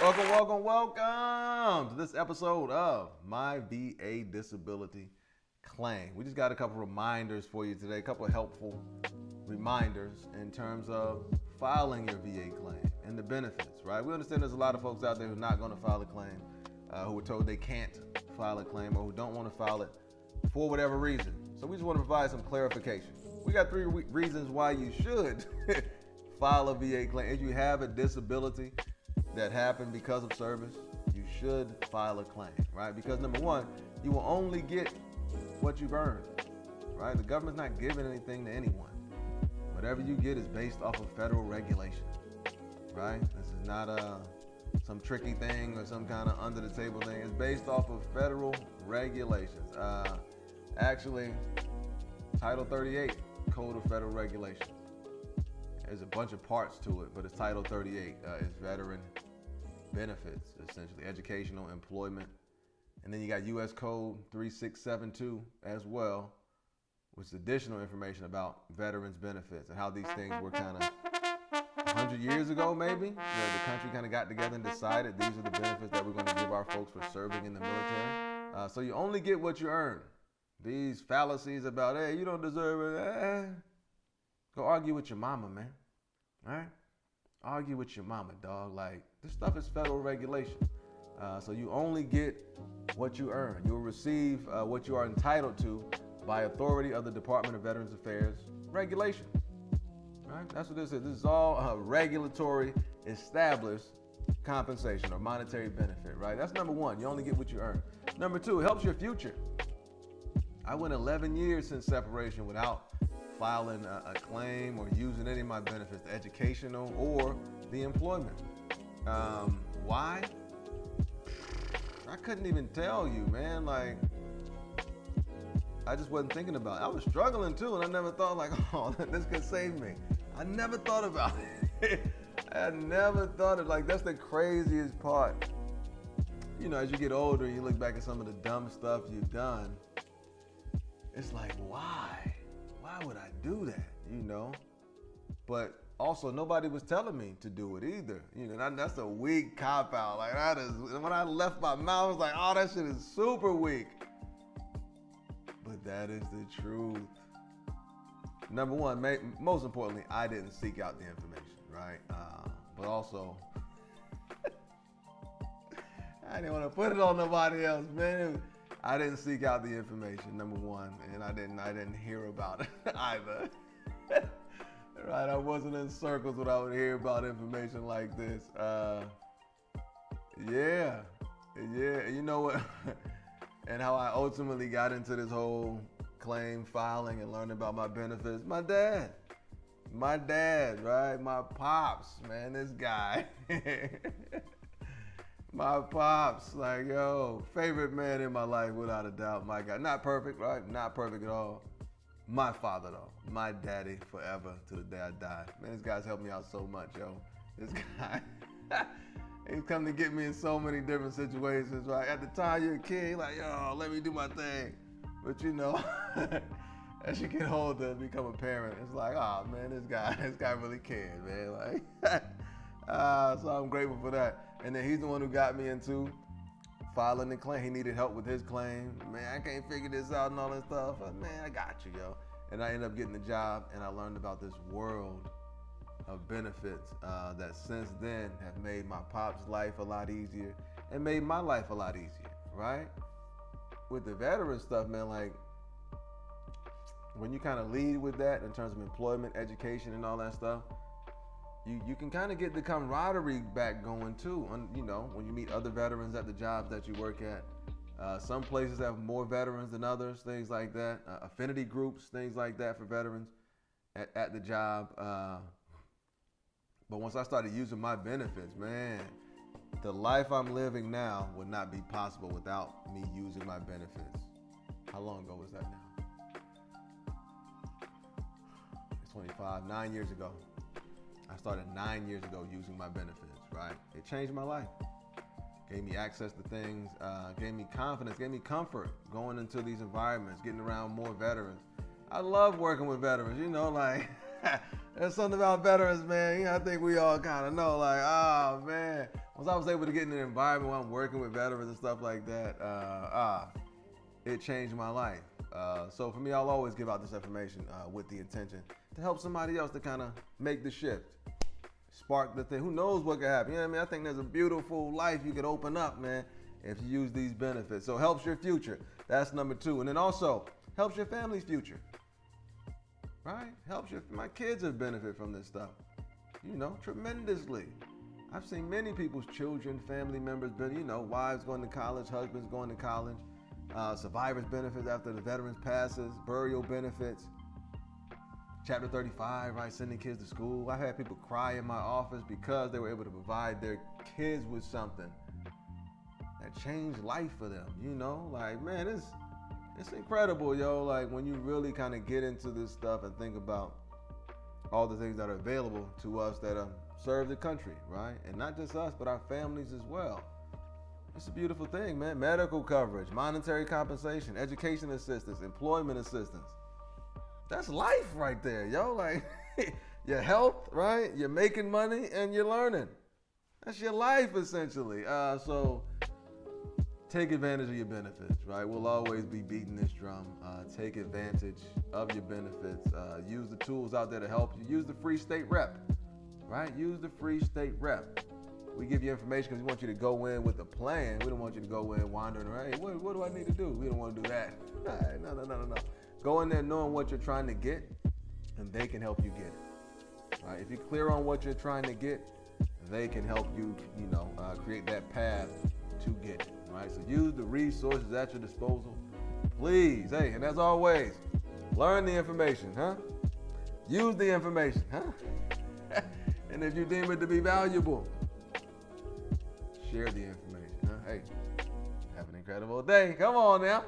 Welcome to this episode of My VA Disability Claim. We just got a couple reminders for you today, a couple of helpful reminders in terms of filing your VA claim and the benefits, right? We understand there's a lot of folks out there who are not going to file a claim, who were told they can't file a claim or who don't want to file it for whatever reason. So we just want to provide some clarification. We got three reasons why you should file a VA claim. If you have a disability that happened because of service, you should file a claim, right? Because number one, you will only get what you've earned, right? The government's not giving anything to anyone. Whatever you get is based off of federal regulation, right? This is not some tricky thing or some kind of under the table thing. It's based off of federal regulations. Actually, Title 38, Code of Federal Regulations. There's a bunch of parts to it, but it's Title 38. It's veteran benefits, essentially, educational, employment. And then you got U.S. Code 3672 as well, which is additional information about veterans benefits and how these things were kind of 100 years ago, maybe. The country kind of got together and decided these are the benefits that we're going to give our folks for serving in the military. So you only get what you earn. These fallacies about, hey, you don't deserve it. Go argue with your mama, man. All right? Argue with your mama, dog. Like, this stuff is federal regulation. So you only get what you earn. You'll receive what you are entitled to by authority of the Department of Veterans Affairs regulation. All right? That's what this is. This is all regulatory established compensation or monetary benefit, right? That's number one. You only get what you earn. Number two, it helps your future. I went 11 years since separation without filing a claim or using any of my benefits, the educational or the employment. Why? I couldn't even tell you, man. Like, I just wasn't thinking about it. I was struggling too, and I never thought like, oh, this could save me. I never thought about it. I never thought it. Like, that's the craziest part. You know, as you get older, you look back at some of the dumb stuff you've done. It's like, why? Why would I do that? You know? But also, nobody was telling me to do it either. You know, that's a weak cop out. Like, that is, when I left my mouth, I was like, oh, that shit is super weak. But that is the truth. Number one, most importantly, I didn't seek out the information, right? But also, I didn't want to put it on nobody else, man. I didn't seek out the information, number one, and I didn't hear about it either. Right, I wasn't in circles when I would hear about information like this. Yeah, you know what? And how I ultimately got into this whole claim filing and learning about my benefits. My dad, right? My pops, man, this guy. My pops, like, yo, favorite man in my life without a doubt, my guy. Not perfect, right? Not perfect at all. My father, though. My daddy forever to the day I die. Man, this guy's helped me out so much, yo. This guy, he's come to get me in so many different situations, right? At the time, you're a kid, like, yo, let me do my thing. But, you know, as you get older and become a parent, it's like, oh, man, this guy really cares, man. Like, so I'm grateful for that. And then he's the one who got me into filing the claim. He needed help with his claim. Man, I can't figure this out and all this stuff. But, man, I got you, yo. And I ended up getting the job, and I learned about this world of benefits that since then have made my pop's life a lot easier and made my life a lot easier, right? With the veteran stuff, man, like, when you kind of lead with that in terms of employment, education, and all that stuff, you can kind of get the camaraderie back going too. You know, when you meet other veterans at the jobs that you work at. Some places have more veterans than others, things like that. Affinity groups, things like that for veterans at the job. But once I started using my benefits, man, the life I'm living now would not be possible without me using my benefits. How long ago was that now? It's 25, 9 years ago. I started 9 years ago using my benefits, right? It changed my life. Gave me access to things, gave me confidence, gave me comfort going into these environments, getting around more veterans. I love working with veterans, you know, like, There's something about veterans, man. I think we all kind of know, like, oh, man. Once I was able to get in an environment where I'm working with veterans and stuff like that, it changed my life. So for me, I'll always give out this information with the intention to help somebody else to kind of make the shift, spark the thing. Who knows what could happen? You know what I mean? I think there's a beautiful life you could open up, man, if you use these benefits. So it helps your future. That's number 2. And then also helps your family's future, right? My kids have benefited from this stuff, tremendously. I've seen many people's children, family members, wives going to college, husbands going to college, survivors benefits after the veterans passes, burial benefits, Chapter 35, right, sending kids to school. I had people cry in my office because they were able to provide their kids with something that changed life for them, Like, man, it's incredible, yo. Like, when you really kind of get into this stuff and think about all the things that are available to us that serve the country, right? And not just us, but our families as well. It's a beautiful thing, man. Medical coverage, monetary compensation, education assistance, employment assistance. That's life right there, yo. Like, your health, right? You're making money and you're learning. That's your life, essentially. So take advantage of your benefits, right? We'll always be beating this drum. Take advantage of your benefits. Use the tools out there to help you. Use the free state rep, right? Use the free state rep. We give you information because we want you to go in with a plan. We don't want you to go in wandering around. Hey, what do I need to do? We don't want to do that. No. Go in there knowing what you're trying to get, and they can help you get it. Right? If you're clear on what you're trying to get, they can help you, create that path to get it. Right? So use the resources at your disposal. Please, hey, and as always, learn the information, huh? Use the information, huh? And if you deem it to be valuable, share the information, huh? Hey, have an incredible day. Come on now.